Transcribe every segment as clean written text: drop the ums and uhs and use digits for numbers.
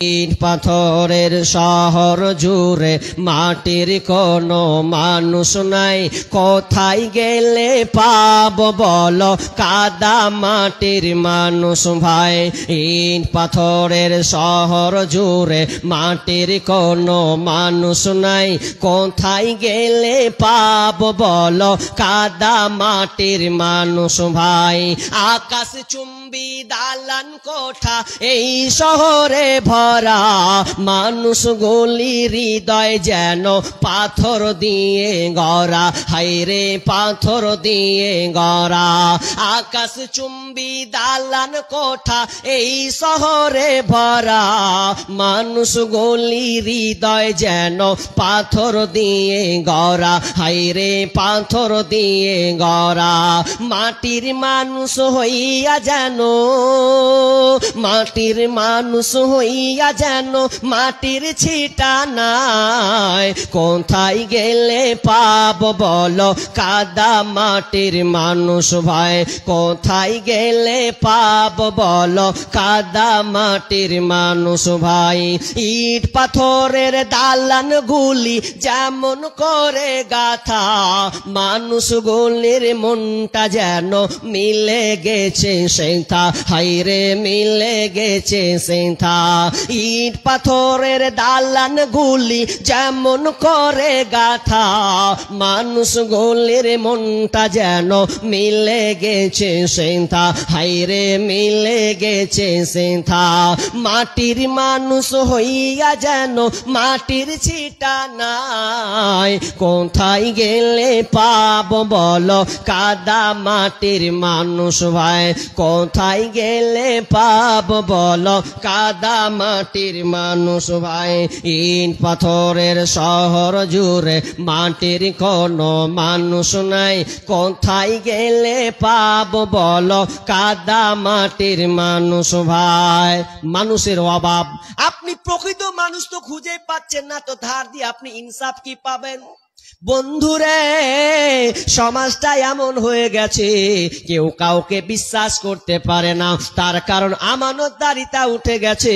ইট পাথরের শহর জুড়ে মাটির কোনো মানুষ নাই, কোথায় গেলে পাবো বলো কাদা মাটির মানুষ ভাই। ইট পাথরের শহর জুড়ে মাটির কোনো মানুষ নাই, কোথায় গেলে পাবো বলো কাদা মাটির মানুষ ভাই। আকাশ চুম্বি দালান কোঠা এই শহরে ভরা, মানুষ গলি হৃদয় যেন পাথর দিয়ে গড়া, হায়রে পাথর দিয়ে গড়া। আকাশ চুম্বি দালান কোঠা এই শহরে ভরা, মানুষ গলি হৃদয় যেন পাথর দিয়ে গড়া, হায়রে পাথর দিয়ে গড়া। মাটির মানুষ হইয়া যেন, মাটির মানুষ হইয়া যেন মাটির ছিটা নাই, কোথায় গেলে পাবো বলো কাদা মাটির মানুষ ভাই। কোথায় গেলে পাবো বলো কাদা মাটির মানুষ ভাই। ইট পাথরের দালান গুলি যেমন করে গাথা, মানুষ গুলির মনটা যেন মিলে গেছে সেথা, হায়রে মিলে গেছে সেথা। ইট পাথরের দালান গুলি যেমন করে গাথা, মানুষ গুলির মনটা যেন মিলে গেছে সেথা, হায়রে মিলে গেছে সেথা। মাটির মানুষ হইয়া যেন মাটির ছিটা নাই, কোথায় গেলে পাবো বলো কাদা মাটির মানুষ ভাই। কোথায় গেলে পাবো বলো কাদা মাটির মানুষ ভাই। ইট পাথরের শহর জুড়ে মাটির কোনো মানুষ নাই, কোথায় গেলে পাবো বলো কাদা মাটির মানুষ ভাই। মানুষের অভাব, আপনি প্রকৃত মানুষ তো খুঁজে পাচ্ছেন না, তো ধার দিয়ে আপনি ইনসাফ কি পাবেন? বন্ধুরে, সমাজটা এমন হয়ে গেছে কেউ কাউকে বিশ্বাস করতে পারে না, তার কারণ আমানতদারিতা উঠে গেছে।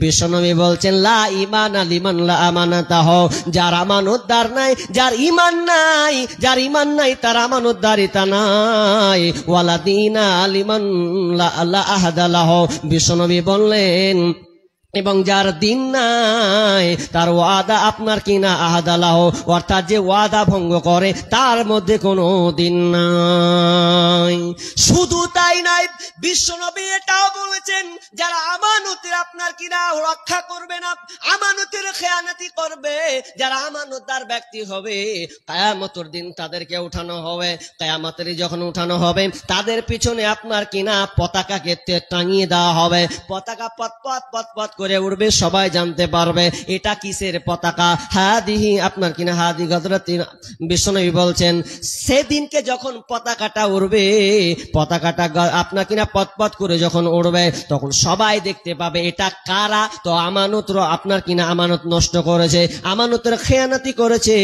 বিশ্বনবী বলছেন লা ঈমানা লিমান লা আমানাতাহ, যার আমানতদার নাই, যার ঈমান নাই, যার ঈমান নাই তার আমানতদারিতা নাই। ওয়ালা দীনা লিমান লা আহাদা লাহ, বিশ্বনবী বললেন এবং যার দিন নাই তার ওয়াদা আপনার কিনা আহাদালাহ, অর্থাৎ যে ওয়াদা ভঙ্গ করে তার মধ্যে কোনো দিন নাই। শুধু তাই নাই, বিশ্বনবী এটাও বলেছেন যারা আমানতের আপনার কিনা রক্ষা করবে না, আমানতের খেয়ানতি করবে, যারা আমানতদার ব্যক্তি হবে, কিয়ামতের দিন তাদেরকে উঠানো হবে। কিয়ামতের যখন উঠানো হবে তাদের পিছনে আপনার কিনা পতাকাকে টাঙিয়ে দেওয়া হবে, পতাকা পথ পথ পথ পথ করে উড়বে, সবাই জানতে পারবে এটা কিসের পতাকা। হাদিহি আপনার কিনা হাদি গদরাতি, বিশ্বনবী বলছেন সেদিনকে যখন পতাকাটা উড়বে, পতাকাটা আপনার কিনা পথ পথ করে যখন উড়বে তখন সবাই দেখতে পাবে এটা কারা। তো আমানত আপনার কিনা আমানত নষ্ট করেছে, আমানতের খেয়ানতি করেছে,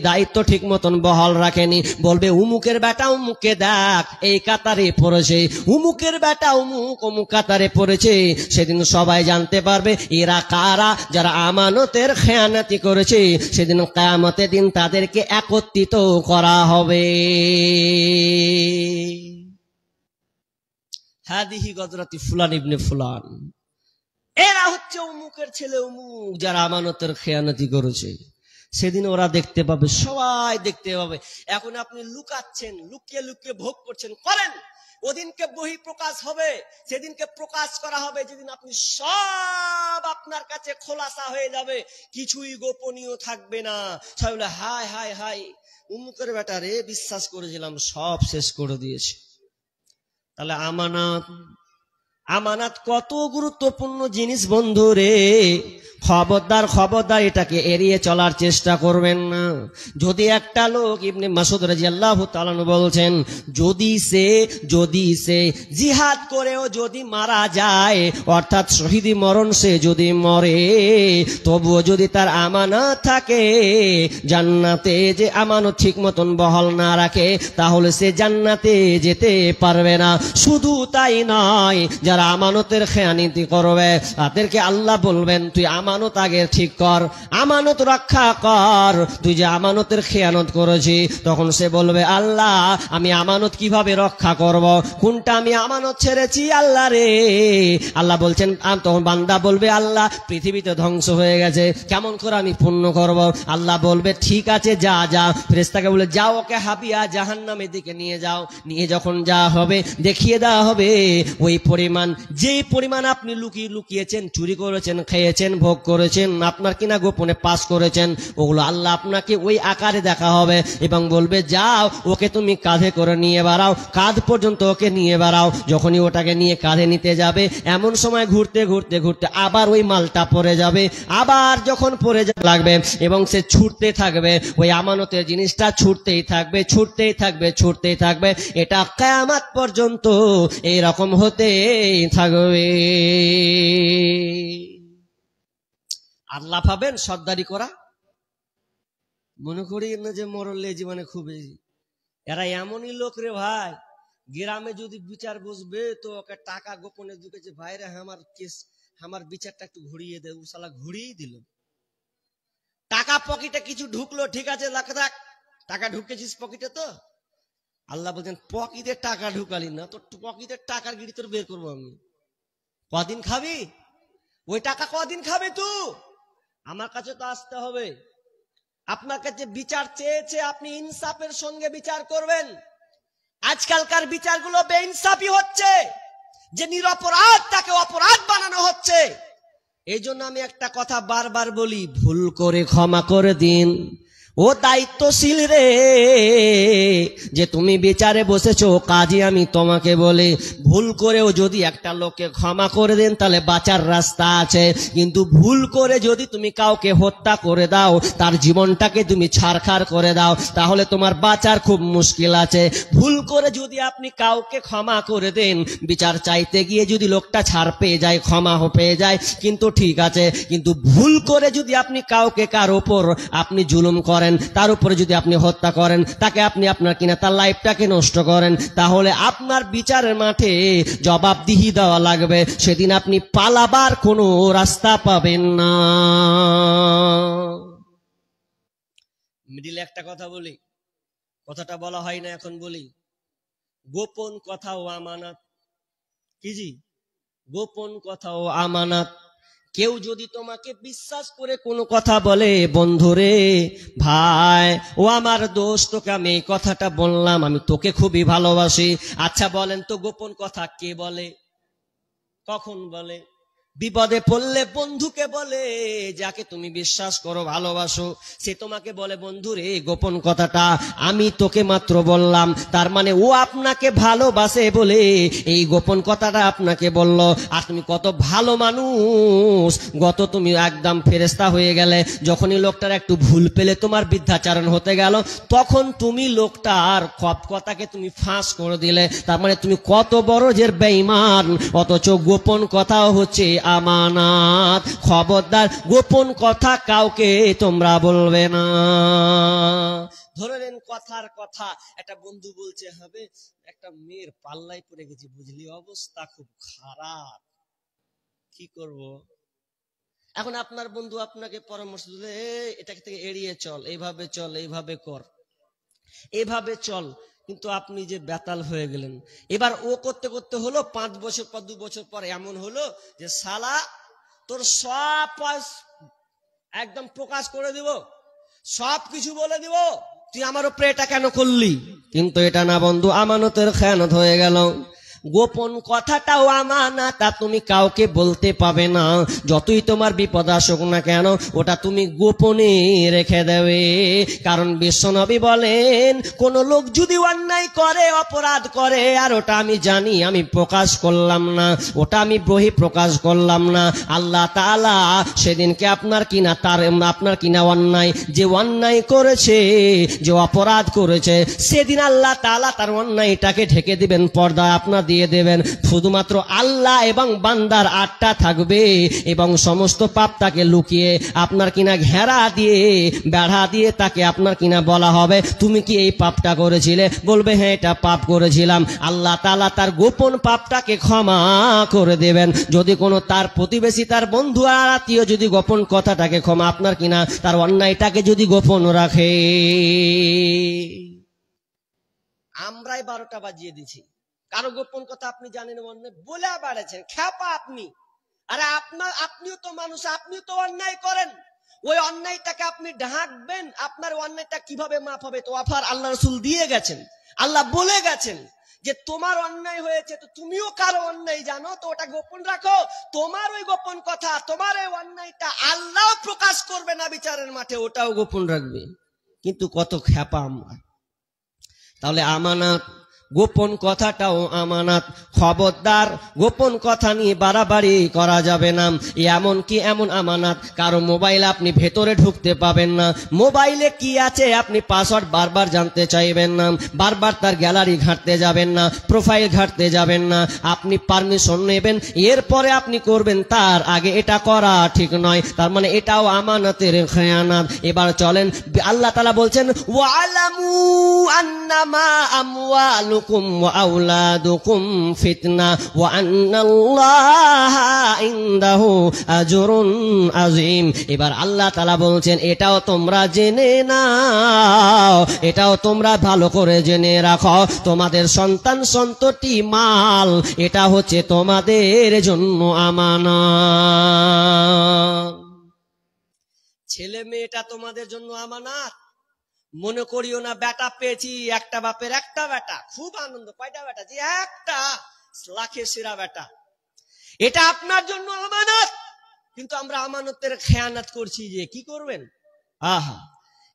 দায়িত্ব ঠিক মতন বহাল রাখেনি, বলবে উমুকের বেটা উমুককে দেখ এই কাতারে পড়েছে, উমুকের বেটা উমুক অমুক কাতারে পড়েছে। সেদিন সবাই জানতে পারবে এরা কারা, যারা আমানতের খেয়ানতি করেছে। সেদিন কিয়ামতের দিন তাদেরকে একত্রিত করা হবে। হাদিহি গদরাতি ফুলান ইবনে ফুলান, এরা হচ্ছে উমুকের ছেলে উমুক, যারা আমানতের খেয়ানতি করেছে। সেদিন ওরা দেখতে পাবে, সবাই দেখতে পাবে। এখন আপনি লুকাচ্ছেন, লুকিয়ে লুকিয়ে ভোগ করছেন, করেন, ওদিনকে বহি প্রকাশ হবে, সেদিনকে প্রকাশ করা হবে, যেদিন আপনি সব আপনার কাছে খোলাসা হয়ে যাবে, কিছুই গোপনীয় থাকবে না। সবাই বলে হায় হায় হায় উমুকের বেটারে বিশ্বাস করেছিলাম, সব শেষ করে দিয়েছে। তাহলে আমানত, আমানত কত গুরুত্বপূর্ণ জিনিস বন্ধু রে। খবরদার খবরদার এটাকে এড়িয়ে চলার চেষ্টা করবেন না। যদি একটা লোক, ইবনে মাসউদ রাদিয়াল্লাহু তাআলা বলছেন, যদি সে জিহাদ করেও যদি মারা যায়, অর্থাৎ শহীদি মরণ সে যদি মরে, তবুও যদি তার আমানত থাকে, জান্নাতে যে আমানত ঠিক মতন বহাল না রাখে, তাহলে সে জান্নাতে যেতে পারবে না। শুধু তাই নয়, যারা আমানতের খেয়ানিতি করবে তাদেরকে আল্লাহ বলবেন, তুই আমানত আগে ঠিক কর, আমানত রক্ষা কর। তুই যে আমানতের খেয়ানত করেছি, তখন সে বলবে, আল্লাহ আমি আমানত কিভাবে রক্ষা করব, কোনটা আমি আমানত ছেড়েছি আল্লাহ রে। আল্লাহ বলছেন, তখন বান্দা বলবে, আল্লাহ পৃথিবীতে ধ্বংস হয়ে গেছে, কেমন করে আমি পূর্ণ করব? আল্লাহ বলবে, ঠিক আছে যা যা। ফেরেশতাকে বলে, যাও ওকে হাবিয়া জাহান্নামের দিকে নিয়ে যাও। নিয়ে যখন যা হবে দেখিয়ে দেওয়া হবে, ওই পরিমাণ, যেই পরিমাণ আপনি লুকিয়েছেন, চুরি করেছেন, খেয়েছেন, ভোগ করেছেন, আপনার কিনা গোপনে পাস করেছেন, ওগুলো আল্লাহ আপনাকে ওই আকারে দেখা হবে এবং বলবে, যাও ওকে তুমি কাঁধে করে নিয়ে বেড়াও, কাঁধ পর্যন্ত ওকে নিয়ে বেড়াও। যখনই ওটাকে নিয়ে কাঁধে নিতে যাবে, এমন সময় ঘুরতে ঘুরতে ঘুরতে আবার ওই মালটা পড়ে যাবে, আবার যখন পড়ে লাগবে এবং সে ছুটতে থাকবে, ওই আমানতের জিনিসটা ছুটতেই থাকবে, ছুটতেই থাকবে, ছুটতেই থাকবে। এটা কিয়ামত পর্যন্ত এইরকম হতেই থাকবে। আল্লাহ পাবেন সর্দারি করা, মনে করি না যে মরলে জীবনে খুব এরা এমনই লোক রে ভাই, গ্রামে যদি বিচার বসবে তো ওকে টাকা গোপনে ঢুকেছে, ভাইরা আমার কেস, আমার বিচারটা একটু ঘুরিয়ে দে, ও শালা ঘুরিয়ে দিল। টাকা পকেটে কিছু ঢুকলো, ঠিক আছে দেখ টাকা ঢুকেছিস পকেটে, তো আল্লাহ বলছেন, পকেটে টাকা ঢুকালি না, তোর পকেটের টাকার গিরি তোর বের করবো আমি। কদিন খাবি ওই টাকা, কদিন খাবি তুই? আমার কাছে তো আসতে হবে। আপনার কাছে বিচার চেয়েছে, আপনি ইনসাফের সঙ্গে বিচার করবেন। আজকালকার বিচারগুলো বেইনসাফি হচ্ছে, যে নিরপরাধ তাকে অপরাধ বানানো হচ্ছে। এই জন্য আমি একটা কথা বারবার বলি, ভুল করে ক্ষমা করে দিন। ও দায়িত্বশীল রে, যে তুমি বিচারে বসেছো, কাজে আমি তোমাকে বলি, ভুল করেও যদি একটা লোককে ক্ষমা করে দেন তাহলে বাঁচার রাস্তা আছে। কিন্তু ভুল করে যদি তুমি কাউকে হত্যা করে দাও, তার জীবনটাকে তুমি ছারখার করে দাও, তাহলে তোমার বাঁচার খুব মুশকিল আছে। ভুল করে যদি আপনি কাউকে ক্ষমা করে দেন, বিচার চাইতে গিয়ে যদি লোকটা ছাড় পেয়ে যায়, ক্ষমা পেয়ে যায়, কিন্তু ঠিক আছে। কিন্তু ভুল করে যদি আপনি কাউকে, কার ওপর আপনি জুলুম করেন, তার উপরে যদি আপনি হত্যা করেন, তাকে আপনি আপনার কিনা তার লাইফটাকে নষ্ট করেন, তাহলে আপনার বিচারের মাঠে জবাবদিহি দেওয়া লাগবে। সেদিন আপনি পালাবার কোনো রাস্তা পাবেন না। মিডিলে একটা কথা বলি, কথাটা বলা হয় না, এখন বলি। গোপন কথা ও আমানত। কি জি? গোপন কথা ও আমানত। কেউ যদি তোমাকে বিশ্বাস করে কোনো কথা বলে, বন্ধুরে, ভাই, ও আমার দোস্ত, তোকে আমি এই কথাটা বললাম, আমি তোকে খুবই ভালোবাসি। আচ্ছা বলেন তো, গোপন কথা কে বলে, কখন বলে? বিপদে পড়লে বন্ধুকে বলে, যাকে তুমি বিশ্বাস করো, ভালোবাসো, সে তোমাকে বলে, বন্ধুরে, গোপন কথাটা আমি তোকে মাত্র বললাম, তার মানে ও আপনাকে ভালোবাসে বলে এই গোপন কথাটা আপনাকে বলল। আর তুমি কত ভালো মানুষ, গত তুমি একদম ফেরেশতা হয়ে গেলে, যখনই লোকটার একটু ভুল পেলে, তোমার বৃদ্ধাচারণ হতে গেল, তখন তুমি লোকটার কথাকে তুমি ফাঁস করে দিলে। তার মানে তুমি কত বড় যে বেঈমান। অথচ গোপন কথাও হচ্ছে আমানত। খবরদার গোপন কথা কাউকে তোমরা বলবে না। ধরে নেন কথার কথা, একটা বন্ধু বলছে, হবে একটা মেয়ের পাল্লায় পড়ে গেছি, বুঝলি, অবস্থা খুব খারাপ, কি করব? এখন আপনার বন্ধু আপনাকে পরামর্শ দিলে, এটাকে থেকে এড়িয়ে চল, এইভাবে চল, এইভাবে কর, এইভাবে চল, কিন্তু আপনি যে বেতাল হয়ে গেলেন। এবার ও করতে করতে হলো 5 বছর পর, 2 বছর পর এমন হলো যে শালা তোর সব একদম প্রকাশ করে দিব, সব কিছু বলে দিব, তুই আমার উপরে এটা কেন করলি? কিন্তু এটা না বন্ধু, আমানতের খেয়ানত হয়ে গেল। গোপন কথাটাও আমানত, তা তুমি কাউকে বলতে পাবে না। যতই তোমার বিপদ আসুক না কেন ওটা তুমি গোপনে রেখে দেবে। কারণ বিশ্বনবী বলেন, কোন লোক যদি অন্যায় করে, অপরাধ করে, আর ওটা আমি জানি, আমি প্রকাশ করলাম না, ওটা আমি বহি প্রকাশ করলাম না, আল্লাহ তাআলা সেদিনকে আপনার কিনা অন্যায়, যে অন্যায় করেছে, যে অপরাধ করেছে, সেদিন আল্লাহ তাআলা তার অন্যায়টাকে ঢেকে দিবেন, পর্দায় আপনার দিয়ে দেবেন। শুধুমাত্র আল্লাহ এবং বান্দার আটটা থাকবে এবং সমস্ত পাপটাকে লুকিয়ে আপনার কিনা ঘেরা দিয়ে, বেড়া দিয়ে তাকে আপনার কিনা বলা হবে, তুমি কি এই পাপটা করেছিলে? বলবে হ্যাঁ এটা পাপ করেছিলাম। আল্লাহ তাআলা তার গোপন পাপটাকে ক্ষমা করে দেবেন। যদি কোনো তার প্রতিবেশী, তার বন্ধু আর আত্মীয় যদি গোপন কথাটাকে ক্ষমা, আপনার কিনা তার অন্যায়টাকে যদি গোপন রাখে। আমরাই 12টা বাজিয়ে দিছি, কারো গোপন কথা আপনি জানেন অন্যায় বলে বেড়েছেন, খ্যাপা আপনি। আরে আপনিও তো মানুষ, আপনিও তো অন্যায় করেন। ওই অন্যায়টাকে আপনি ঢাকবেন, আপনার অন্যায়টা কিভাবে মাফ হবে? তো অফার আল্লাহ রাসূল দিয়ে গেছেন, আল্লাহ বলে গেছেন যে তোমার অন্যায় হয়েছে, তো তুমিও কারো অন্যায় জানো, তো ওটা গোপন রাখো। তোমার ওই গোপন কথা, তোমার ওই অন্যায়টা আল্লাহ প্রকাশ করবে না বিচারের মাঠে, ওটাও গোপন রাখবে। কিন্তু কত খ্যাপা আমরা। তাহলে আমানত, গোপন কথাটাও আমানত। খবরদার গোপন কথা নিয়ে বাড়াবাড়ি করা যাবে না। এমনকি এমন আমানত, কারো মোবাইল আপনি ভেতরে ঢুকতে পাবেন না, মোবাইলে কি আছে আপনি পাসওয়ার্ড বারবার জানতে চাইবেন না, বারবার তার গ্যালারি ঘাঁটতে যাবেন না, প্রোফাইল ঘাঁটতে যাবেন না। আপনি পারমিশন নেবেন, এরপরে আপনি করবেন, তার আগে এটা করা ঠিক নয়। তার মানে এটাও আমানতের খেয়ানত। এবার চলেন, আল্লাহ তাআলা বলছেন, ওয়ালামু আন্নামা আমওয়ালুকুম ওয়া আওলাদুকুম ফিতনা ওয়া আন্নাল্লাহা ইনদাহু আজরুন আযীম। এবার আল্লাহ তাআলা বলছেন, এটাও তোমরা জেনে নাও, এটাও তোমরা ভালো করে জেনে রাখো, তোমাদের সন্তান সন্ততি মাল, এটা হচ্ছে তোমাদের জন্য আমানত। ছেলে মেয়েটা তোমাদের জন্য আমানত। মনে করিও না বেটা পেয়েছি, একটা বাপের একটা বেটা, খুব আনন্দ। কয়টা বেটা? যে একটা, লাখের সেরা বেটা। এটা আপনার জন্য আমানত। কিন্তু আমরা আমানতের খেয়ানত করছি। যে কি করবেন? আহা,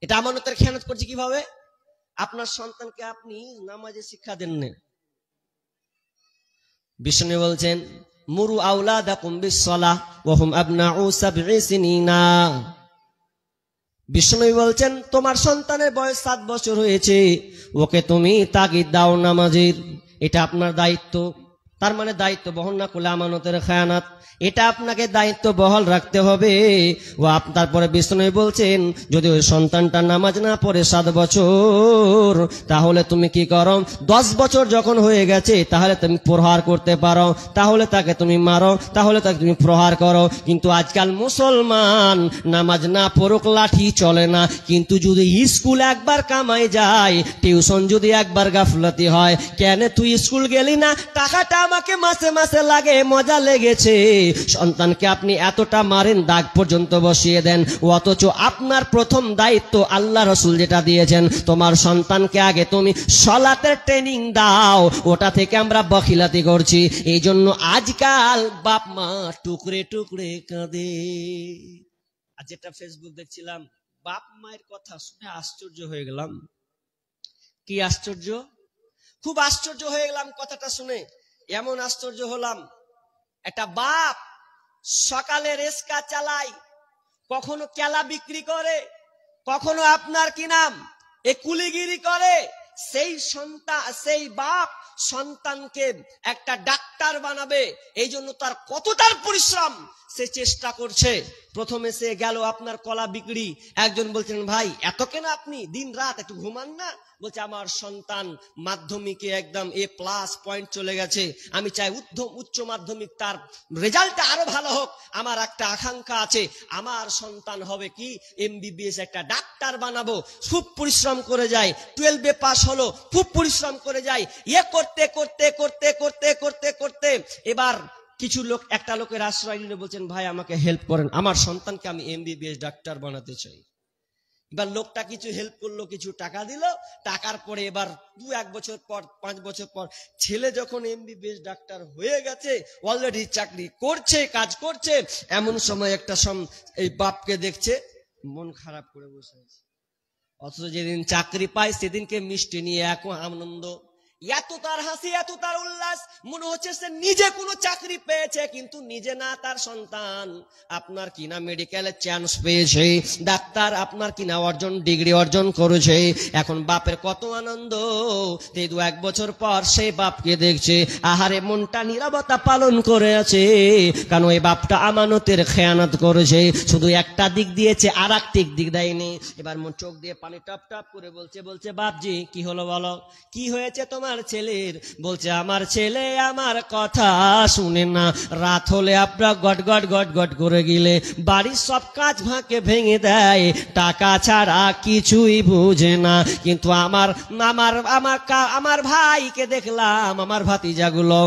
এটা আমানতের খেয়ানত করছি কিভাবে? আপনার সন্তানকে আপনি নামাজে শিক্ষা দেন না। বিষ্ণু বলছেন, মুরু আওলাদাকুম বিসসালাহ ওয়া হুম আবনাউ সাবঈ সিনিনা। বিষ্ণু বলছেন, তোমার সন্তানের বয়স 7 বছর হয়েছে, ওকে তুমি তাগিদ দাও নামাজের। এটা আপনার দায়িত্ব। তার মানে দায়িত্ব বহন না করলে আমানতের খেয়ানত। এটা আপনাকে দায়িত্ব বহাল রাখতে হবে। তারপরে বিষ্ণু বলছেন, যদি ওই সন্তানটা নামাজ না পড়ে 7 বছর, তাহলে তুমি কি করো? 10 বছর যখন হয়ে গেছে, তাহলে তুমি প্রহার করতে পারো, তাহলে তাকে তুমি মারো, তাহলে তাকে তুমি প্রহার করো। কিন্তু আজকাল মুসলমান নামাজ না পড়ুক লাঠি চলে না, কিন্তু যদি স্কুল একবার কামাই যায়, টিউশন যদি একবার গাফলতি হয়, কেন তুই স্কুল গেলি না? টাকাটা আমাকে মাসে মাসে লাগে, মজা লেগেছে। সন্তানকে আপনি এতটা মারেন, দাগ পর্যন্ত বসিয়ে দেন। অথচ আপনার প্রথম দায়িত্ব আল্লাহ রাসূল যেটা দিয়েছেন, তোমার সন্তানকে আগে তুমি সালাতের ট্রেনিং দাও। ওটা থেকে আমরা বখিলাতি করছি। এই জন্য আজকাল বাপ মা টুকরে টুকরে কাঁদে। আর যেটা ফেসবুক দেখছিলাম, বাপ মায়ের কথা শুনে আশ্চর্য হয়ে গেলাম। কি আশ্চর্য? খুব আশ্চর্য হয়ে গেলাম কথাটা শুনে। এমন আশ্চর্য হলাম, একটা বাপ সকালে রেস্কা চালায়, কখনো কেলা বিক্রি করে, কখনো আপনার কি নাম এ কুলিগিরি করে। সেই বাপ সন্তানকে একটা ডাক্তার বানাবে, এই জন্য তার কতটার পরিশ্রম সে চেষ্টা করছে। প্রথমে সে গেল আপনার কলা বিক্রি। একজন বলছেন, ভাই এত কেন আপনি দিন রাত একটু ঘুমান না? বলছে, আমার সন্তান মাধ্যমিকে একদম A+ পয়েন্ট চলে গেছে, আমি চাই উচ্চ মাধ্যমিক তার রেজাল্টটা আরো ভালো হোক। আমার একটা আকাঙ্ক্ষা আছে, আমার সন্তান হবে কি MBBS একটা ডাক্তার বানাবো। খুব পরিশ্রম করে যায়, 12 পাস হলো, খুব পরিশ্রম করে যায়। করতে করতে করতে করতে করতে করতে এবার কিছু লোক একটা লোকের আশ্রয় নিয়ে বলছেন, ভাই আমাকে হেল্প করেন, আমার সন্তানকে আমি MBBS ডাক্তার বানাতে চাই। এবার লোকটা কিছু হেল্প করলো, কিছু টাকা দিল, টাকার পরে এবার 2-1 বছর পর 5 বছর পর ছেলে যখন এমবিবিএস ডাক্তার হয়ে গেছে, অলরেডি চাকরি করছে, কাজ করছে, এমন সময় একটা এই বাপকে দেখছে মন খারাপ করে বসে আছে। অথচ যেদিন চাকরি পায় সেদিনকে মিষ্টি নিয়ে এক আনন্দ, এত তার হাসি, এত তার উল্লাস, মনে হচ্ছে সে নিজে কোনো চাকরি পেয়েছে, কিন্তু নিজে না, তার সন্তান আপনার কিনা মেডিকেলে চান্স পেয়েছে, ডাক্তার আপনার কিনা ডিগ্রি অর্জন করেছে। এখন বাপের কত আনন্দ। 2-1 বছর পর সেই বাপকে দেখছে, আহারে মনটা নীরবতা পালন করে আছে, কারণ এই বাপটা আমানতের খেয়ানত করেছে। শুধু একটা দিক দিয়েছে, আর একটি দিক দেয়নি। এবার মন চোখ দিয়ে পানি টপ টপ করে বলছে বাপজি কি হলো বলো, কি হয়েছে তোমার ছেলের? বলছে আমার ছেলে আমার কথা শুনে না, রাত হলে আপনার গট গট গট গট করে গেলে বাড়ির সব কাজ ভাঁকে ভেঙে দেয়, টাকা ছাড়া কিছুই বুঝে না। কিন্তু আমার আমার আমার আমার ভাইকে দেখলাম, আমার ভাতিজাগুলো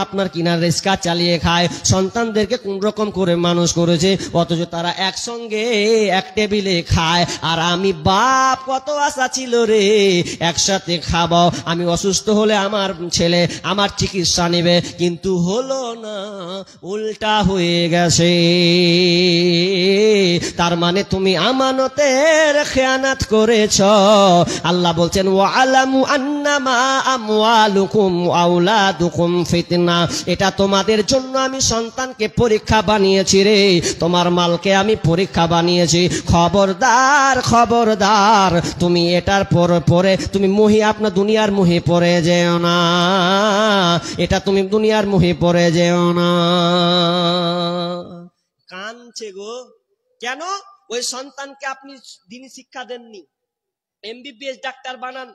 আপনার কিনা রিক্সা চালিয়ে খায়, সন্তানদেরকে কোন রকম করে মানুষ করেছে, অথচ তারা একসঙ্গে এক টেবিলে খায়। আর আমি বাপ কত আশা ছিল রে, একসাথে খাবো, আমি অসুস্থ হলে আমার ছেলে আমার চিকিৎসা নেবে, কিন্তু হলো না, উল্টা হয়ে গেছে। তার মানে তুমি আমানতের খেয়ানত করেছ। আল্লাহ বলছেন ওয়ালামু আন্নামা আমওয়ালুকুম আওলাদুকুম ফিতনা, এটা তোমাদের জন্য আমি সন্তানকে পরীক্ষা বানিয়েছি রে, তোমার মালকে আমি পরীক্ষা বানিয়েছি। খবরদার খবরদার, তুমি এটার পরে তুমি আপনার দুনিয়ার মুহে পড়ে যেও না, এটা তুমি দুনিয়ার মুহে পড়ে যেও না। কানছে গো, কেন? ওই সন্তানকে আপনি দিনী শিক্ষা দেননি, এমবিবিএস ডাক্তার বানান,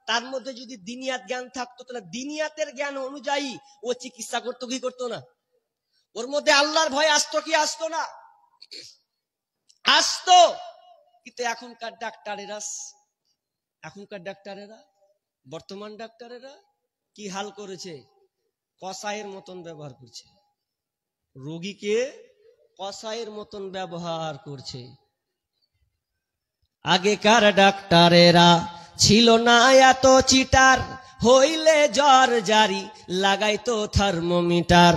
তার মধ্যে যদি দিনিয়াত জ্ঞান থাকতো, তাহলে দিনিয়াতের জ্ঞান অনুযায়ী ও চিকিৎসা করতো কি করতো না? ওর মধ্যে আল্লাহর ভয় আসতো কি আসতো না? আসতো। কিন্তু এখনকার ডাক্তারেরা বর্তমান ডাক্তারেরা কি হাল করেছে? কসাইয়ের মতন ব্যবহার করছে, রোগীকে কসাইয়ের মতন ব্যবহার করছে। আগেকার ডাক্তারেরা ছিল না এত চিটার, হইলে জ্বর জারি লাগাইতো থার্মোমিটার।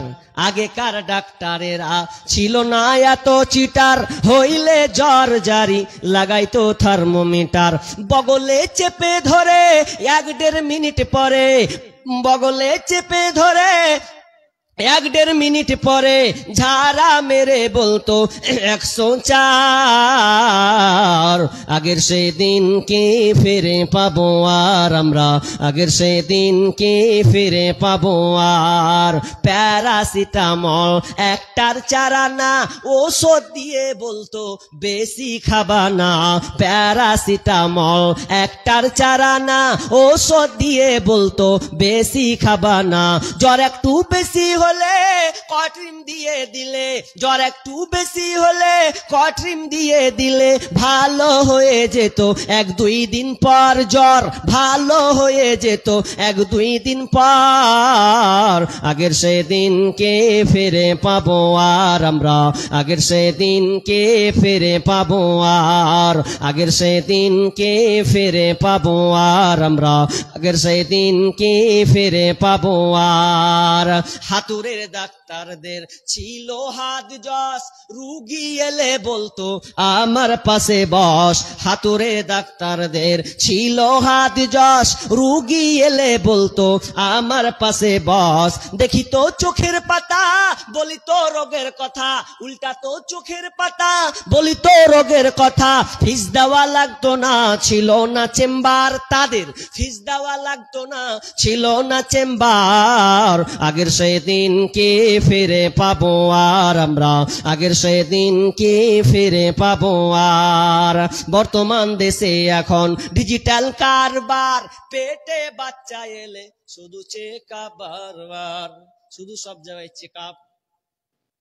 আগেকার ডাক্তারেরা ছিল না এত চিটার, হইলে জ্বর জারি লাগাইতো থার্মোমিটার। বগলে চেপে ধরে 1-1.5 মিনিট পরে, বগলে চেপে ধরে 1-1.5 মিনিট পরে ঝাড়া মেরে বলতো 104। আগের সেই দিন কে ফিরে পাবো আর আমরা, আগের সেই দিন কে ফিরে পাবো আর। প্যারাসিটামল একটার চারা না, ওষুধ দিয়ে বলতো বেশি খাবা না। প্যারাসিটামল একটার চারা না, ওষুধ দিয়ে বলতো বেশি খাবা না। জ্বর একটু বেশি হলে কট্রিম দিয়ে দিলে, জ্বর একটু বেশি হলে কট্রিম দিয়ে দিলে ভালো হয়ে যেত 1-2 দিন পর। জ্বর ভালো হয়ে যেত 1-2 দিন পর। আগের সেদিন কে ফিরে পাবো আর আমরা, আগের সেদিন কে ফিরে পাবো আর। আগের সেদিন কে ফিরে পাবো আর আমরা, আগের সেদিন কে ফিরে পাবো আর। হাতুড়ের ডাক্তারদের ছিল হাত যশ, রুগী এলে বলতো আমার পাশে বস। হাতুড়ের ডাক্তারদের ছিল হাত যশ, রুগী এলে বলতো আমার পাশে বস। দেখি তো চোখের পাতা বলি তো রোগের কথা, উল্টা তো চোখের পাতা বলি তো রোগের কথা। ফিস দেওয়া লাগতো না, ছিল না চেম্বার তাদের, ফিস দেওয়া লাগতো না, ছিল না চেম্বার। আগের সেদিন কে ফিরে পাবো আর আমরা, আগের সেদিন কে ফিরে পাবো আর। বর্তমান দেশে এখন ডিজিটাল কারবার, পেটে বাচ্চা এলে শুধু চেকআপ বারবার, শুধু সব জায়গায় চেকআপ।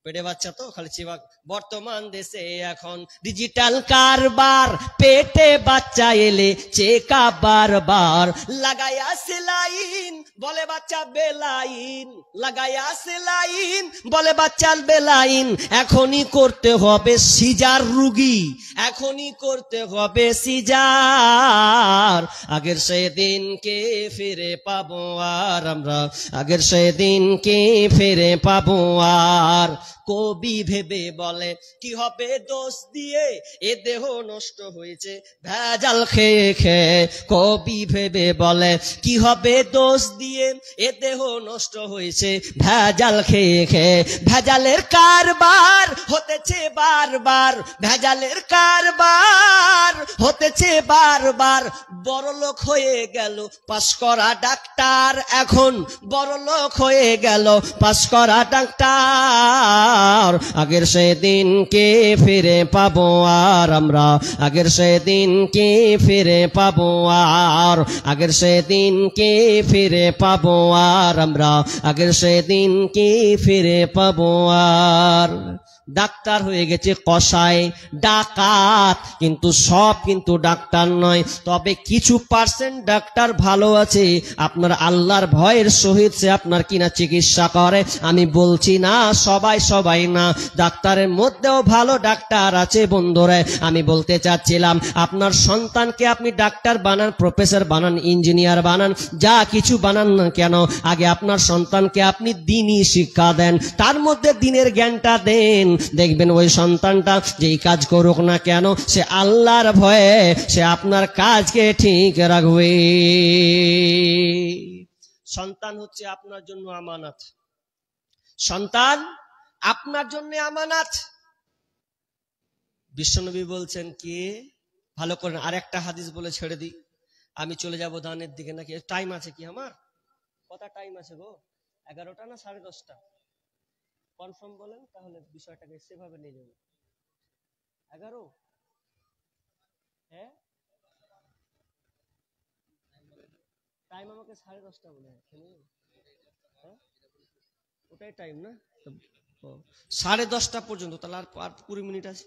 পেটে বাচ্চা তো খালি চিবা। বর্তমান দেশে এখন ডিজিটাল কারবার, পেটে বাচ্চা এলে চেকা বারবার, লাগায়া সেলাইন বলে বাচ্চা বেলাইন, লাগায়া সেলাইন বলে বাচ্চার বেলাইন। এখনই করতে হবে সিজার রুগী, এখনই করতে হবে সিজার। আগের সেদিনকে ফিরে পাবো আর আমরা, আগের সেদিনকে ফিরে পাবো আর। কবি ভেবে বলে কি হবে দোষ দিয়ে, এ দেহ নষ্ট হয়েছে ভেজাল খেয়ে খেয়ে। কবি ভেবে বলে কি হবে দোষ দিয়ে, এ দেহ নষ্ট হয়েছে ভেজাল খেয়ে খেয়ে। ভেজালের কারবার হতেছে বারবার, ভেজালের কারবার হতেছে বারবার। বড়লোক হয়ে গেল পাস করা ডাক্তার, এখন বড়লোক হয়ে গেল পাস করা ডাক্তার। আগের সেদিনকে ফিরে পাবো আর আমরা, আগের সেদিনকে ফিরে পাবো আর, আগের সেদিনকে ফিরে পাবো আর আমরা, আগের সেদিনকে ফিরে পাবো আর। ডাক্তার হয়ে গেছে কসাই ডাকাত, কিন্তু সব কিন্তু ডাক্তার নয়। তবে কিছু পার্সেন্ট ডাক্তার ভালো আছে, আপনার আল্লাহর ভয়ের সহিত সে আপনার কিনা চিকিৎসা করে। আমি বলছি না সবাই সবাই না, ডাক্তারের মধ্যেও ভালো ডাক্তার আছে বন্ধুরা। আমি বলতে চাচ্ছিলাম আপনার সন্তানকে আপনি ডাক্তার বানান, প্রফেসর বানান, ইঞ্জিনিয়ার বানান, যা কিছু বানান না কেন, আগে আপনার সন্তানকে আপনি দ্বীনি শিক্ষা দেন, তার মধ্যে দ্বীনের জ্ঞানটা দেন। দেখবেন ওই সন্তানটা যেই কাজ করুক না কেন, সে আল্লাহর ভয়ে সে আপনার কাজকে ঠিক রাখবে। সন্তান হচ্ছে আপনার জন্য আমানত, সন্তান আপনার জন্য আমানত। বিশ্বনবী বলছেন কি, ভালো করেন, আরেকটা হাদিস বলে ছেড়ে দিই, আমি চলে যাব দানের দিকে। নাকি টাইম আছে কি আমার? কটা টাইম আছে গো? 11টা না 10:30টা? কনফার্ম বলেন, তাহলে বিষয়টাকে সেভাবে নিয়ে যাবো। 11? হ্যাঁ, টাইম আমাকে 10:30টা মনে হয়, হ্যাঁ ওটাই টাইম না? 10:30টা পর্যন্ত, তাহলে আর 20 মিনিট আছে,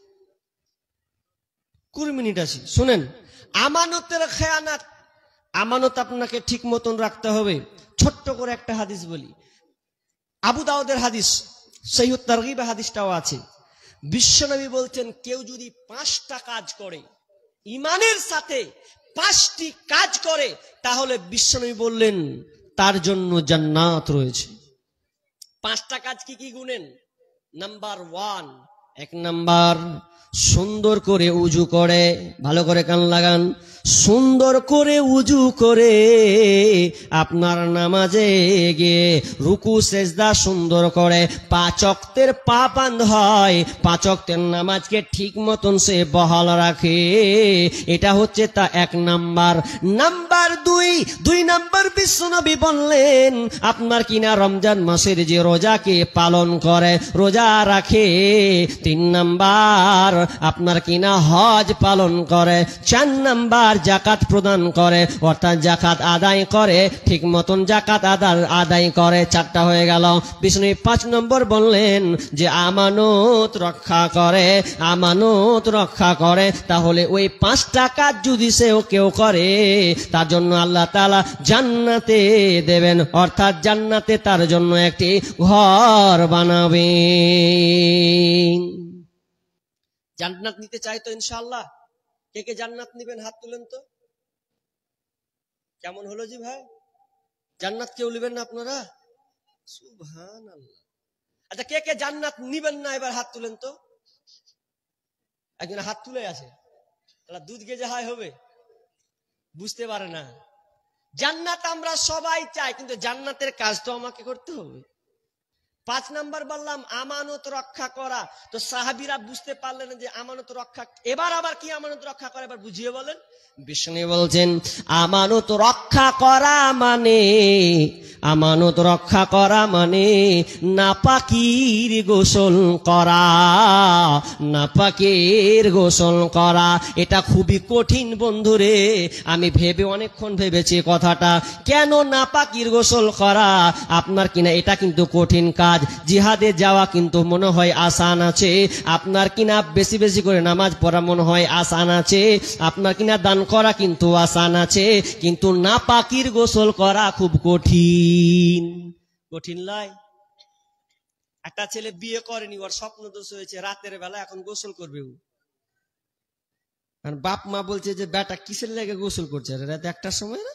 20 মিনিট আছে। শুনেন, আমানতের খেয়ানাত, আমানত আপনাকে ঠিক মতন রাখতে হবে। ছোট্ট করে একটা হাদিস বলি, আবু দাউদের হাদিস, সহিহ তারগিবে হাদিসটাও আছে। বিশ্বনবী বলছেন কেউ যদি 5টা কাজ করে, ইমানের সাথে 5টি কাজ করে, তাহলে বিশ্বনবী বললেন তার জন্য জান্নাত রয়েছে। 5টা কাজ কি কি গুনেন? নাম্বার 1, 1 নাম্বার সুন্দর করে উজু করে, ভালো করে কান লাগান, সুন্দর করে উজু করে আপনার নামাজে গিয়ে রুকু সেজদা সুন্দর করে 5 ওয়াক্তের পাবন্দ হয়, 5 ওয়াক্তের নামাজকে ঠিক মতন সে বহাল রাখে। এটা হচ্ছে তা 1 নাম্বার। নাম্বার 2 নাম্বার বিশ্বনবী বললেন আপনার কিনা রমজান মাসের যে রোজাকে পালন করে, রোজা রাখে। 3 নাম্বার আপনার কিনা হজ পালন করে। 4 নাম্বার জাকাত প্রদান করে, অর্থাৎ জাকাত আদায় করে, ঠিক মতন জাকাত আদায় করে। 4টা হয়ে গেল। বিষ্ণু 5 নম্বর বললেন যে আমানত রক্ষা করে, আমানত রক্ষা করে। তাহলে ওই 5টা কাজ যদি কেউ করে, তার জন্য আল্লাহ তাআলা জান্নাতে দেবেন, অর্থাৎ জান্নাতে তার জন্য একটি ঘর বানাবেন। জান্নাত নিতে চাই তো ইনশাআল্লাহ? কে কে জান্নাত নিবেন হাত তুলেন তো। কেমন হলো জি ভাই? জান্নাত কেউ নিবেন না আপনারা? সুবহানাল্লাহ। আচ্ছা, কে কে জান্নাত নিবেন না এবার হাত তুলেন তো। একজন হাত তুলে আছে, তাহলে দুধ গেজে হাই হবে, বুঝতে পারে না। জান্নাত আমরা সবাই চাই, কিন্তু জান্নাতের কাজ তো আমাকে করতে হবে। 5 নাম্বার বললাম আমানত রক্ষা করা। তো সাহাবীরা বুঝতে পারলেন যে আমানত রক্ষা, এবার আবার কি আমানত রক্ষা করে, এবার বুঝিয়ে বলেন। বিষ্ণু বলছেন আমানত রক্ষা করা মানে, আমানত রক্ষা করা মানে নাপাকির গোসল করা, নাপাকের গোসল করা। এটা খুবই কঠিন বন্ধুরে, আমি অনেকক্ষণ ভেবেছি কথাটা, কেন নাপাকির গোসল করা আপনার কিনা, এটা কিন্তু কঠিন কাজ। কাজ। জিহাদে যাওয়া কিন্তু মনে হয় আসান আছে, আপনার কিনা বেশি বেশি করে নামাজ পড়া মনে হয় আসান আছে, আপনার কিনা দান করা কিন্তু আসান আছে, কিন্তু নাপাকির গোসল করা খুব কঠিন। কঠিন লয়? একটা ছেলে বিয়ে করেনি, ওর স্বপ্ন দোষ হয়েছে, রাতের বেলা এখন গোসল করবে ও। বাপ মা বলছে যে বেটা কিসের লেগে গোসল করছে রাত একটার সময় না?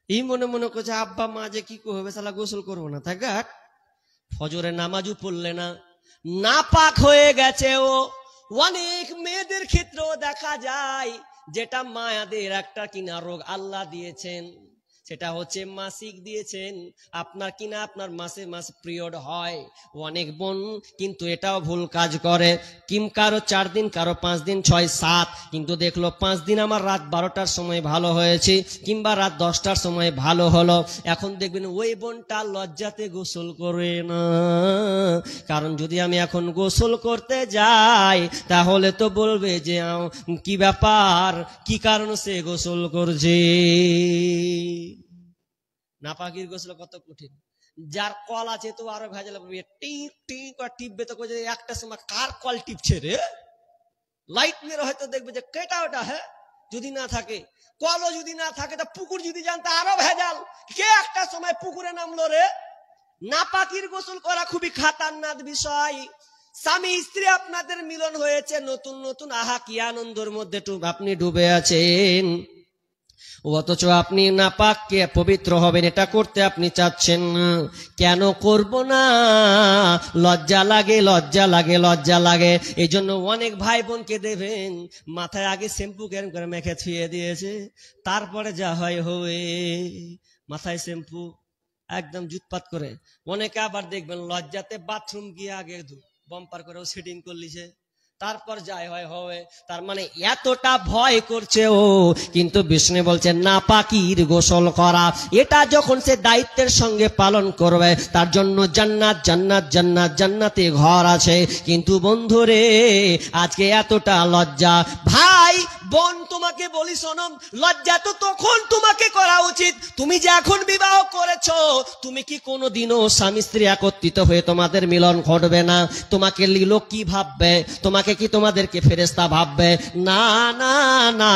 এই মনে মনে করছে আব্বা মা যে কি করবে, সালা গোসল করবো না, তাই গাট ফজরের নামাজও পড়লে না, নাপাক হয়ে গেছে ও। অনেক মেয়েদের ক্ষেত্রেও দেখা যায়, যেটা মায়াদের একটা কিনা রোগ আল্লাহ দিয়েছেন, সেটা হচ্ছে মাসিক দিয়েছেন, আপনার কিনা আপনার মাসে মাস পিরিয়ড হয়। অনেক বোন কিন্তু এটাও ভুল কাজ করে, কারো 4 দিন, কারো 5 দিন, 6, 7, কিন্তু দেখলো 5 দিন আমার রাত 12টার সময় ভালো হয়েছে, কিংবা রাত 10টার সময় ভালো হলো। এখন দেখবেন ওই বোনটা লজ্জাতে গোসল করে না, কারণ যদি আমি এখন গোসল করতে যাই তাহলে তো বলবে যে কি ব্যাপার, কি কারণ সে গোসল করছে। নাপাকির গোসল কত কঠিন। যার কল আছে তো আরো ভেজাল, টিপ টিপ আর টিপবে তো একটা সময় কার কল টিপছে রে, লাইট মেরে হয়তো দেখবে যে কেটা ওটা। হ্যাঁ, যদি না থাকে কলও যদি না থাকে তা পুকুর যদি জানতে আরো ভেজাল, কে একটা সময় পুকুরে নামলো রে। নাপাকির গোসল করা খুবই খাতারনাক বিষয়। স্বামী স্ত্রী আপনাদের মিলন হয়েছে নতুন নতুন, আহা কি আনন্দের মধ্যে আপনি ডুবে আছেন, অথচ আপনি নাপাককে পবিত্র হবেন এটা করতে আপনি চাচ্ছেন না। কেন করব না? লজ্জা লাগে, লজ্জা লাগে, লজ্জা লাগে। এই জন্য অনেক ভাই বোনকে দেবেন মাথায় আগে শ্যাম্পু কেরম করে মেখে ছুঁয়ে দিয়েছে, তারপরে যা হয় হয়ে মাথায় শ্যাম্পু একদম জুতপাত করে। অনেকে আবার দেখবেন লজ্জাতে বাথরুম গিয়ে আগে বাম্পার করেও সেটিং করলিছে, তারপর যাই হয় হবে। তার মানে এতটা ভয় করছে ও, কিন্তু বিষ্ণু বলছে নাপাকির গোসল করা, এটা যখন সে দায়িত্বের সঙ্গে পালন করবে তার জন্য জান্নাত জান্নাত জান্নাত জান্নাতে ঘর আছে। কিন্তু বন্ধুরে আজকে এতটা লজ্জা। ভাই বোন তোমাকে বলি শোনো, লজ্জা তো তখন তোমাকে করা উচিত, তুমি যে এখন বিবাহ করেছো, তুমি কি কোনোদিনও স্বামী স্ত্রী একত্রিত হয়ে তোমাদের মিলন ঘটবে না? তোমাকে লোক কি ভাববে? তোমাকে কি তোমাদেরকে ফেরেশতা ভাববে? না না না,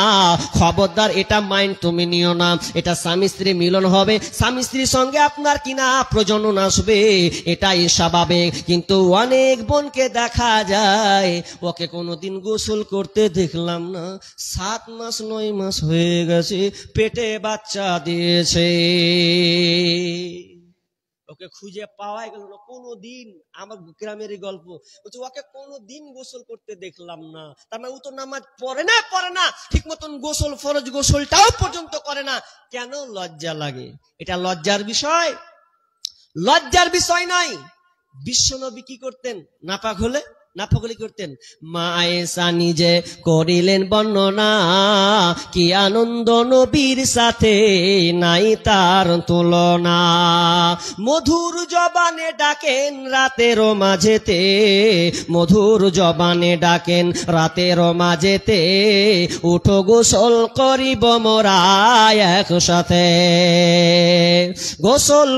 খবরদার এটা মাইন্ড তুমি নিও না। এটা স্বামী স্ত্রী মিলন হবে, স্বামী স্ত্রীর সঙ্গে আপনার কিনা প্রজনন আসবে, এটাই স্বাভাবিক। কিন্তু অনেক বোনকে দেখা যায় ওকে কোনোদিন গোসল করতে দেখলাম না, 7 মাস 9 মাস হয়ে গেছে, পেটে বাচ্চা দিয়েছে, ওকে খুঁজে পাওয়াই গেল না কোনোদিন। আমার গ্রামেরই গল্প, ওকে কোনোদিন গোসল করতে দেখলাম না। তার মানে ও তো নামাজ পড়ে না ঠিক মতন, গোসল ফরজ গোসলটাও পর্যন্ত করে না। কেন? লজ্জা লাগে। এটা লজ্জার বিষয়? লজ্জার বিষয় নয়। বিশ্বনবী কি করতেন? নাপাক হলে নাফাকলি করতেন। মা আয়েশা নিজে করিলেন বর্ণনা, কি আনন্দ নবীর সাথে নাই তার তুলনা। মধুর জবানে ডাকেন রাতের মাঝেতে, মধুর জবানে ডাকেন রাতের মাঝেতে, উঠো গোসল করিব মোরা একসাথে। গোসল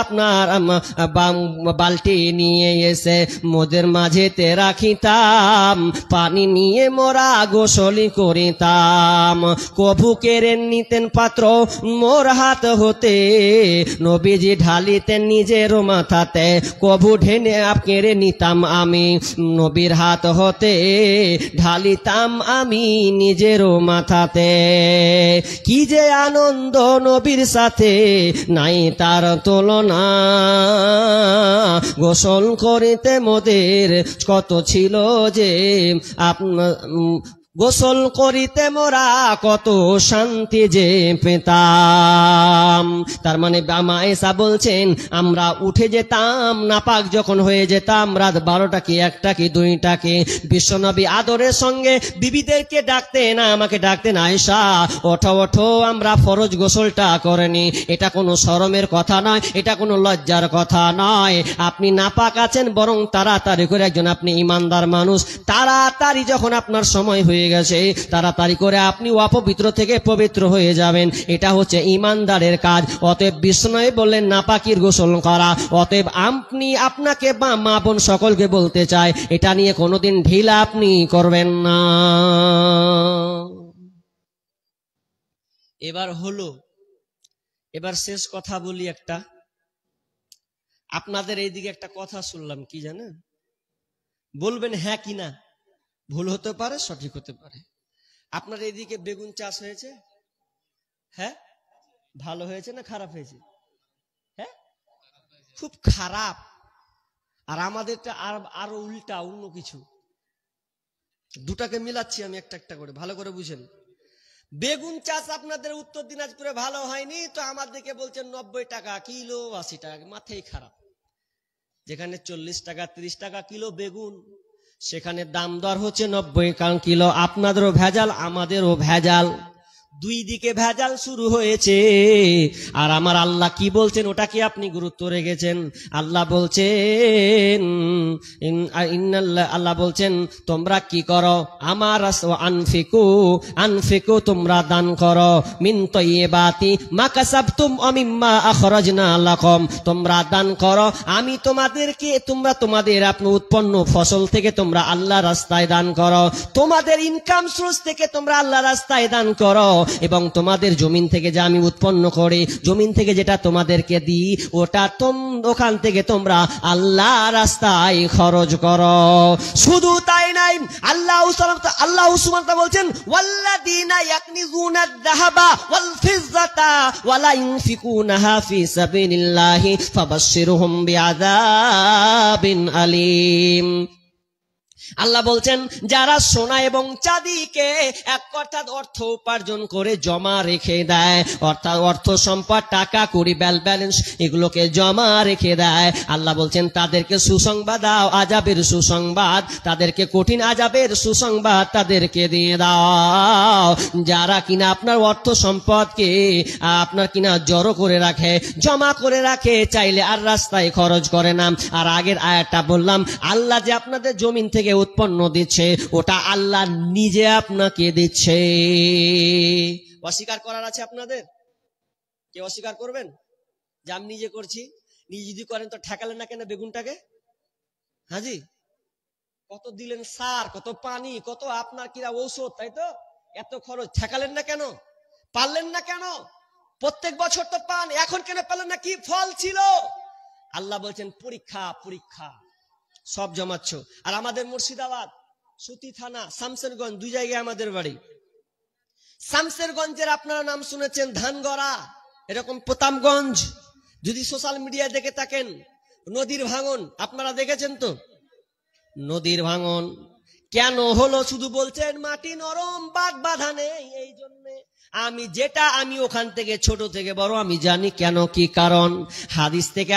আপনার বালতি নিয়ে এসে মোদের মাঝেতে রাখিতাম, পানি নিয়ে মোরা গোসলি করিতাম। কভু কেড়ে নিতেন পাত্র মোর হাত হতে, নবীজি ঢালিতেন নিজের মাথাতে, কভু ঢেনে কেড়ে নিতাম আমি নবীর হাত হতে, ঢালিতাম আমি নিজের মাথাতে। কি যে আনন্দ নবীর সাথে নাই তার তুলনা, গোসল করিতে মোদের কত ছিল যে আপনার, গোসল করিতে মোরা কত শান্তি যে পেতাম। তার মানে মা আয়েশা বলছেন আমরা উঠে যেতাম, নাপাক যখন হয়ে যেতাম রাত 12টা কি 1টা কি 2টা কি, বিশ্বনবী আদরের সঙ্গে বিবিদেরকে ডাকতেন, আমাকে ডাকতেন, আয়েশা ওঠো ওঠো আমরা ফরজ গোসলটা করেনি। এটা কোনো শরমের কথা নয়, এটা কোনো লজ্জার কথা নয়। আপনি নাপাক আছেন, বরং তাড়াতাড়ি করে, একজন আপনি ইমানদার মানুষ, তাড়াতাড়ি যখন আপনার সময় হয়ে হয়ে গেছে, তাড়াতাড়ি করে আপনি অপবিত্র থেকে পবিত্র হয়ে যাবেন। এটা হচ্ছে ঈমানদারের কাজ। অতএব বিষ্ণু বললেন নাপাকির গোসল করা। অতএব আপনাকে বা মা বোন সকলকে বলতে চাই, এটা নিয়ে কোনোদিন ঢিলা আপনি করবেন না। এবার শেষ কথা বলি একটা। আপনাদের এইদিকে একটা কথা শুনলাম, কি জানেন? বলবেন হ্যাঁ কি না, ভুল হতে পারে সঠিক হতে পারে। আপনার এইদিকে বেগুন চাষ হয়েছে? হ্যাঁ, ভালো হয়েছে না খারাপ হয়েছে? হ্যাঁ, খুব খারাপ। আর আমাদেরটা আরো উল্টা, অন্য কিছু। দুটাকে মিলাচ্ছি আমি একটা একটা করে, ভালো করে বুঝেন। বেগুন চাষ আপনাদের উত্তর দিনাজপুরে ভালো হয়নি তো আমাদেরকে বলছেন 90 টাকা কিলো, 80 টাকা, মাথায় খারাপ। যেখানে 40 টাকা 30 টাকা কিলো বেগুন, সেখানে দাম দর হচ্ছে 90 কিলো। আপনাদেরও ভেজাল, আমাদেরও ভেজাল, দুই দিকে ভেজাল শুরু হয়েছে। আর আমার আল্লাহ কি বলছেন ওটা কি আপনি গুরুত্ব রেখেছেন? আল্লাহ বলছেন, আল্লাহ বলছেন তোমরা কি করো, আমার আনফিকু তোমরা দান করো, মিন তাইয়্যিবাতি মা কাসাবতুম ওয়া মিম্মা আখরাজনা লাকুম, তোমরা দান করো, আমি তোমাদেরকে তোমাদের আপনি উৎপন্ন ফসল থেকে তোমরা আল্লাহর রাস্তায় দান করো, তোমাদের ইনকাম সোর্স থেকে তোমরা আল্লাহর রাস্তায় দান করো, এবং তোমাদের জমিন থেকে যা আমি উৎপন্ন করি, জমিন থেকে যেটা তোমাদেরকে দিই, ওটা ওখান থেকে তোমরা আল্লাহ রাস্তায় খরচ করো। শুধু তাই নাই, আল্লাহ সুবহানাহু বলছেন ওয়াল্লাযীনা ইয়াকনিজুনাদ যাহাবা ওয়াল ফিজ্জাতা ওয়া লা ইউনফিকুনাহা ফি সাবিলিল্লাহি ফাবাশশিরহুম বিআযাবিন আলীম। আল্লাহ বলছেন যারা সোনা এবং চাঁদিকে এক অর্থাৎ অর্থ উপার্জন করে জমা রেখে দেয়, অর্থাৎ অর্থ সম্পদ টাকা কড়ি ব্যালেন্স এগুলোকে জমা রেখে দেয়, আল্লাহ বলছেন তাদেরকে সুসংবাদ দাও, আযাবের সুসংবাদ, তাদেরকে কঠিন আযাবের সুসংবাদ তাদেরকে দিয়ে দাও। যারা কিনা আপনার অর্থ সম্পদকে আপনার কিনা জড়ো করে রাখে, জমা করে রাখে, চাইলে আর রাস্তায় খরচ করে না। আর আগের আয়াতটা বললাম, আল্লাহ যে আপনাদের জমিন থেকে উৎপন্ন দিচ্ছে ওটা আল্লাহ নিজে আপনাকে দিচ্ছে। অস্বীকার করার আছে আপনাদের? কে অস্বীকার করবেন যে আমি নিজে করছি? নিজে যদি করেন তো ঠেকালেন না কেন বেগুনটাকে? হাজি, কত দিলেন সার, কত পানি, কত আপনার কিনা ঔষধ, তাই তো এত খরচ, ঠেকালেন না কেন? পারলেন না কেন? প্রত্যেক বছর তো পান, এখন কেন পেলেন না? কি ফল ছিল? আল্লাহ বলছেন পরীক্ষা পরীক্ষা, সব জমাচ্ছ। আর আমাদের মুর্শিদাবাদ সুতি থানা শামসেরগঞ্জ, দুই জায়গায় আমাদের বাড়ি। শামসেরগঞ্জের আপনারা নাম শুনেছেন ধানগড়া, এরকম প্রতাপগঞ্জ, যদি সোশ্যাল মিডিয়ায় দেখে থাকেন নদীর ভাঙন আপনারা দেখেছেন তো? নদীর ভাঙন কেন হলো? শুধু বলছেন মাটি নরম, বাদ বাধা নেই। এই জন্য আমি ওখান থেকে ছোট থেকে বড় আমি জানি কেন, কি কারণ। হাদিস থেকে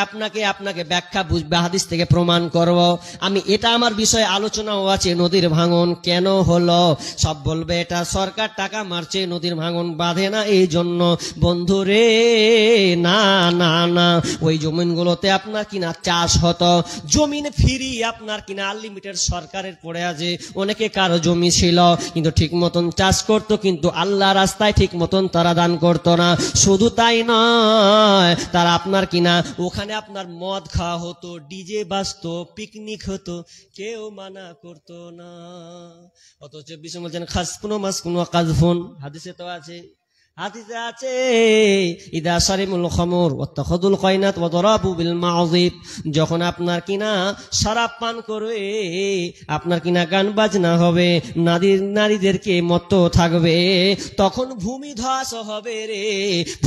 আপনাকে ব্যাখ্যা বুঝবে, হাদিস থেকে প্রমাণ করব আমি। এটা আমার বিষয়ে আলোচনাও আছে, নদীর ভাঙন কেন হলো। সব বলবে এটা সরকার টাকা মারছে, নদীর ভাঙন বাঁধে না এই জন্য। বন্ধুরে না না না, ওই জমিনগুলোতে আপনার কিনা চাষ হতো, জমিন ফ্রি আপনার কিনা আনলিমিটেড সরকারের পড়ে আছে। অনেকে কারো জমি ছিল কিন্তু ঠিক মতন চাষ করতো, কিন্তু আল্লাহ রাস্তায় ঠিক মতন তারা দান করতো না। শুধু তাই নয়, তারা আপনার কিনা ওখানে আপনার মদ খাওয়া হতো, ডিজে বাজতো, পিকনিক হতো, কেউ মানা করতো না। অথচ বিষ্ণু বলছেন খাসফুন মাসফুন ওয়া কাযফুন, হাদিসে তো আছে, হাদিসে আছে ইদা শারিমুল খামর ওয়াত্তাখাযুল কায়নাত ওয়া দারাবু বিল মাযিব, যখন আপনার কিনা শরাব পান করবে, আপনার কিনা গান বাজনা হবে, নারীদেরকে মত্ত থাকবে, তখন ভূমিধস হবে রে,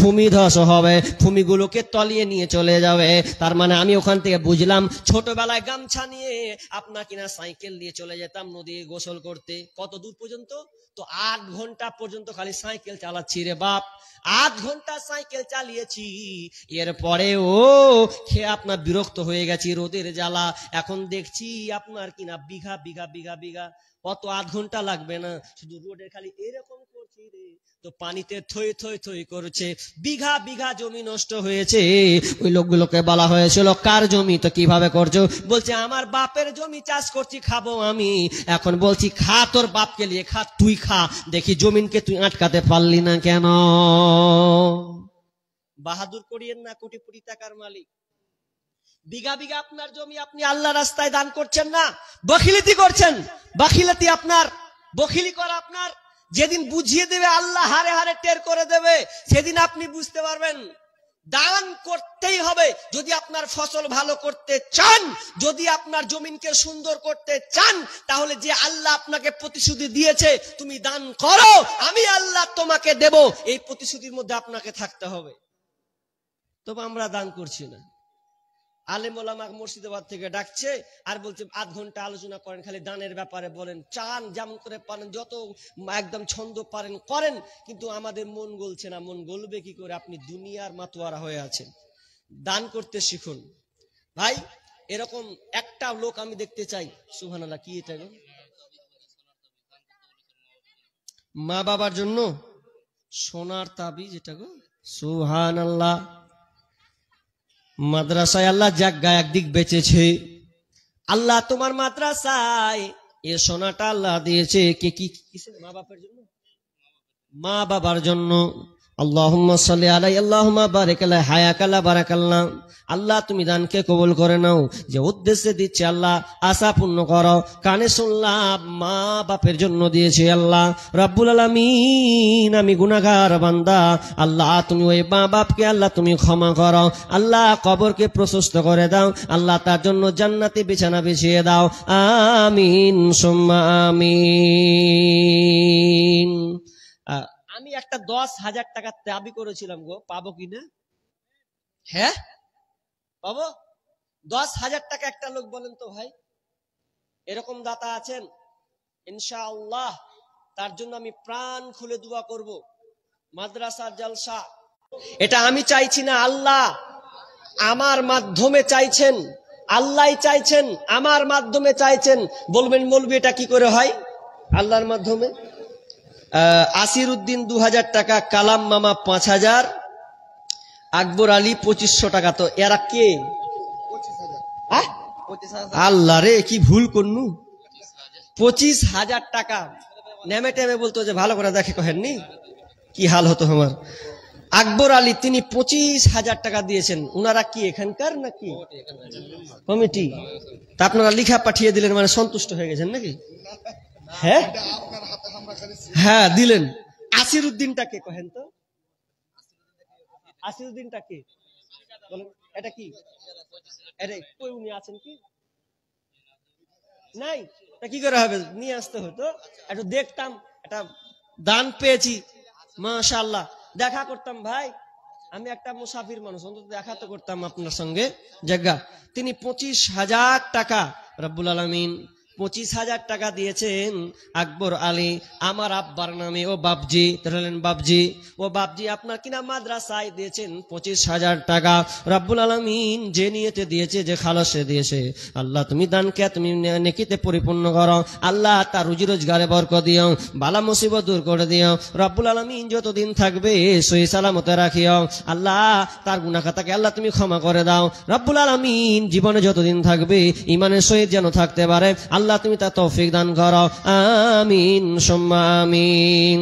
ভূমিধস হবে, ভূমিগুলোকে তলিয়ে নিয়ে চলে যাবে। তার মানে আমি ওখান থেকে বুঝলাম, ছোটবেলায় গামছা নিয়ে আপনার কিনা সাইকেল দিয়ে চলে যেতাম নদী গোসল করতে। কত দূর পর্যন্ত? তো 8 ঘন্টা পর্যন্ত খালি সাইকেল চালাচ্ছি রে বাপ, 8 ঘন্টা সাইকেল চালিয়েছি। এরপরেও খেয়ে আপনার বিরক্ত হয়ে গেছি রোদের জ্বালা। এখন দেখছি আপনার কিনা বিঘা বিঘা বিঘা বিঘা, অত 8 ঘন্টা লাগবে না, শুধু রোডে খালি এরকম করছি করেছি রে, তো পানিতে থই থই থই করছে, বিঘা বিঘা জমি নষ্ট হয়েছে। ওই লোকগুলোকে বলা হয়েছিল কার জমি, তো কিভাবে করছো? বলছে আমার বাপের জমি চাষ করছি, খাবো আমি। এখন বলছি খা, তোর বাপকে নিয়ে খা, তুই খা, দেখি জমিনকে তুই আটকাতে পারলি না কেন। বাহাদুর করিয়েন না, কোটি কোটি টাকার মালিক। বিঘা বিঘা আপনার জমি আপনি আল্লাহ রাস্তায় দান করছেন না, বখিলিতি করছেন। বখিলতি আপনার, বখিলি করা আপনার। যেদিন বুঝিয়ে দেবে আল্লাহ, হারে হারে টের করে দেবে, সেদিন আপনি বুঝতে পারবেন দান করতেই হবে। যদি আপনার ফসল ভালো করতে চান, যদি আপনার জমিনকে সুন্দর করতে চান, তাহলে যে আল্লাহ আপনাকে প্রতিশ্রুতি দিয়েছে তুমি দান করো, আমি আল্লাহ তোমাকে দেব, এই প্রতিশ্রুতির মধ্যে আপনাকে থাকতে হবে। তবে আমরা দান করছি না। আলেম ওলামা মুর্শিদাবাদ থেকে ডাকছে আর বলছে আধ ঘন্টা আলোচনা করেন, খালি দানের ব্যাপারে বলেন, চান যেমন করে পারেন, যত একদম ছন্দ পারেন করেন, কিন্তু আমাদের মন গলছে না। মন গলবে কি করে? আপনি দুনিয়ার মাতোয়ারা হয়ে আছেন। দান করতে শিখুন ভাই। এরকম একটা লোক আমি দেখতে চাই। সুবহানাল্লাহ, কি এটা গো? মা বাবার জন্য সোনার তাবিজ, এটা গো সুবহানাল্লাহ। মাদ্রাসায় আল্লাহ জায়গায় একদিক বেচেছে। আল্লাহ তোমার মাদ্রাসায় এ সোনাটা আল্লাহ দিয়েছে কে কি কিসের? মা বাবার জন্য, মা বাবার জন্য। আল্লাহুম্মা সাল্লি আলাইহি আল্লাহুম্মা বারিক আলাইহি হায়াকাল্লাহ বারাকাল্লাহ। আল্লাহ তুমি দানকে কবুল করে নাও। যে উদ্দেশ্যে দিচ্ছে আল্লাহ আশা পূর্ণ করো। কানে শুনলাম মা বাপের জন্য দিয়েছে আল্লাহ রাব্বুল আলামিন। আমি গুনাহগার বান্দা, আল্লাহ তুমি ওই মা বাপকে আল্লাহ তুমি ক্ষমা করো। আল্লাহ কবরকে প্রশস্ত করে দাও। আল্লাহ তার জন্য জান্নাতি বিছানা বিছিয়ে দাও। আমিন সুম্মা আমিন। আমি একটা 10,000 টাকা দাবি করেছিলাম গো, পাবো কিনা? হ্যাঁ পাবো। 10,000 টাকা একটা লোক বলেন তো ভাই, এরকম দাতা আছেন? ইনশাআল্লাহ তার জন্য আমি প্রাণ খুলে দোয়া করব। মাদ্রাসার জলসা এটা আমি চাইছি না, আল্লাহ আমার মাধ্যমে চাইছেন, আল্লাহ চাইছেন, আমার মাধ্যমে চাইছেন। বলবেন মৌলবি এটা কি করে হয়? আল্লাহর মাধ্যমে। আসির উদ্দিন 2000 টাকা, কালাম মামা 5000, আকবর আলী 2500 টাকা। তো এরা কে? আল্লাহ রে, কি ভুল করনু। 25,000 টাকা নেমে টেমে বলতো যে ভালো করে দেখে, কহেননি কি হাল হতো আমার। আকবর আলী তিনি 25,000 টাকা দিয়েছেন। উনারা কি এখানকার নাকি কমিটি? তা আপনারা লিখা পাঠিয়ে দিলেন, মানে সন্তুষ্ট হয়ে গেছেন নাকি? হ্যাঁ হ্যাঁ দিলেন। আসির উদ্দিনটা কে কহেন তো? আসির উদ্দিনটা কে বলেন? এটা কি? এটা কই উনি আছেন কি? নাই। তা কি করে হবে? নিয়ে আসতে হতো, একটু দেখতাম। এটা দান পেয়েছি, মাশাআল্লাহ, দেখা করতাম ভাই। আমি একটা মুসাফির মানুষ, অন্তত দেখা তো করতাম আপনার সঙ্গে জায়গা। তিনি 25,000 টাকা রব্বুল আলামিন 25,000 টাকা দিয়েছেন আকবর আলী আমার আব্বার নামে। ও বাপজি, বাপজি, ও বাপজি আপনার কিনা মাদ্রাসায় দিয়েছেন 25,000 টাকা। রব্বুল আলামিন যে নিয়তে দিয়েছে, যে খালসে দিয়েছে, আল্লাহ তুমি দানকে তুমি নেকিতে পরিপূর্ণ করো। আল্লাহ তার রুজি রোজগারে বরকত দিও, বালা মুসিবত দূর করে দিও। রব্বুল আলামিন যতদিন থাকবে সহি সালামতে রাখিও। আল্লাহ তার গুনাহ খাতাকে আল্লাহ তুমি ক্ষমা করে দাও। রব্বুল আলামিন জীবনে যতদিন থাকবে ঈমানের সহিত যেন থাকতে পারে, আল্লাহ তুমি তার তৌফিক দান করো। আমিন সুম্মা আমিন।